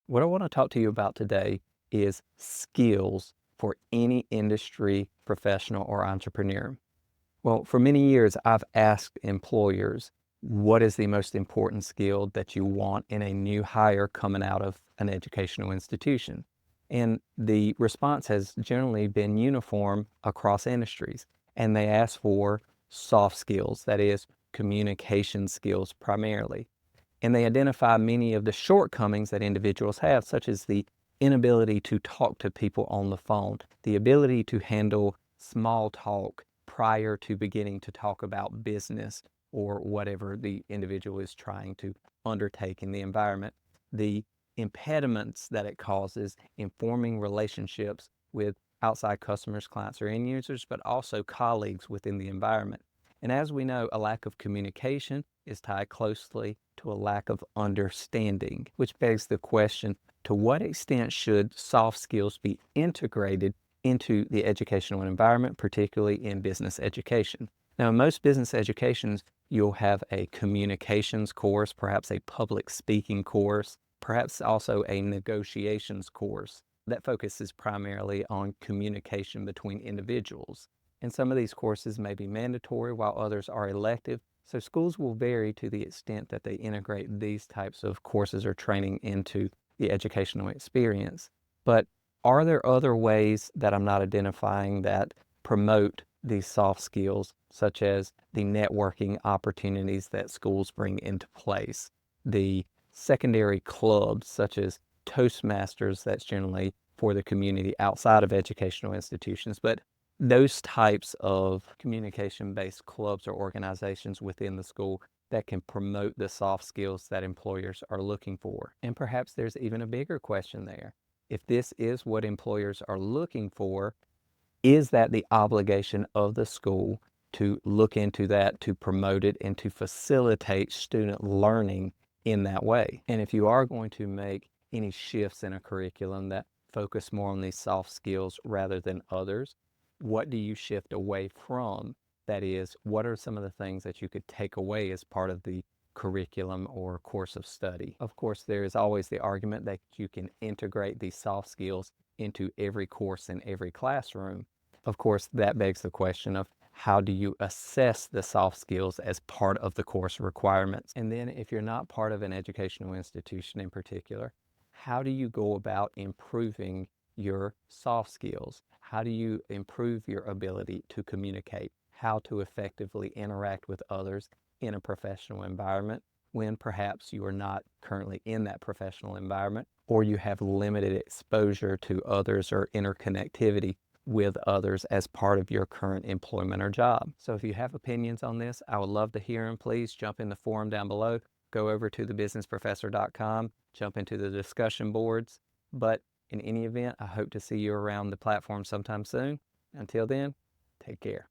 What I want to talk to you about today is skills for any industry professional or entrepreneur. Well, for many years, I've asked employers, what is the most important skill that you want in a new hire coming out of an educational institution? And the response has generally been uniform across industries. And they ask for soft skills, that is, communication skills primarily. And they identify many of the shortcomings that individuals have, such as the inability to talk to people on the phone, the ability to handle small talk prior to beginning to talk about business or whatever the individual is trying to undertake in the environment, the impediments that it causes in forming relationships with outside customers, clients, or end users, but also colleagues within the environment. And as we know, a lack of communication is tied closely to a lack of understanding, which begs the question, to what extent should soft skills be integrated into the educational environment, particularly in business education? Now, in most business educations, you'll have a communications course, perhaps a public speaking course, perhaps also a negotiations course that focuses primarily on communication between individuals. And some of these courses may be mandatory while others are elective. So schools will vary to the extent that they integrate these types of courses or training into the educational experience. But are there other ways that I'm not identifying that promote these soft skills, such as the networking opportunities that schools bring into place, the secondary clubs such as Toastmasters, that's generally for the community outside of educational institutions, but those types of communication-based clubs or organizations within the school that can promote the soft skills that employers are looking for. And perhaps there's even a bigger question there. If this is what employers are looking for, is that the obligation of the school to look into that, to promote it, and to facilitate student learning in that way? And if you are going to make any shifts in a curriculum that focus more on these soft skills rather than others, what do you shift away from? That is, what are some of the things that you could take away as part of the curriculum or course of study? Of course, there is always the argument that you can integrate these soft skills into every course in every classroom. Of course, that begs the question of how do you assess the soft skills as part of the course requirements? And then if you're not part of an educational institution in particular, how do you go about improving your soft skills? How do you improve your ability to communicate? How to effectively interact with others in a professional environment when perhaps you are not currently in that professional environment, or you have limited exposure to others or interconnectivity with others as part of your current employment or job. So if you have opinions on this, I would love to hear them. Please jump in the forum down below. Go over to thebusinessprofessor.com, jump into the discussion boards. But in any event, I hope to see you around the platform sometime soon. Until then, take care.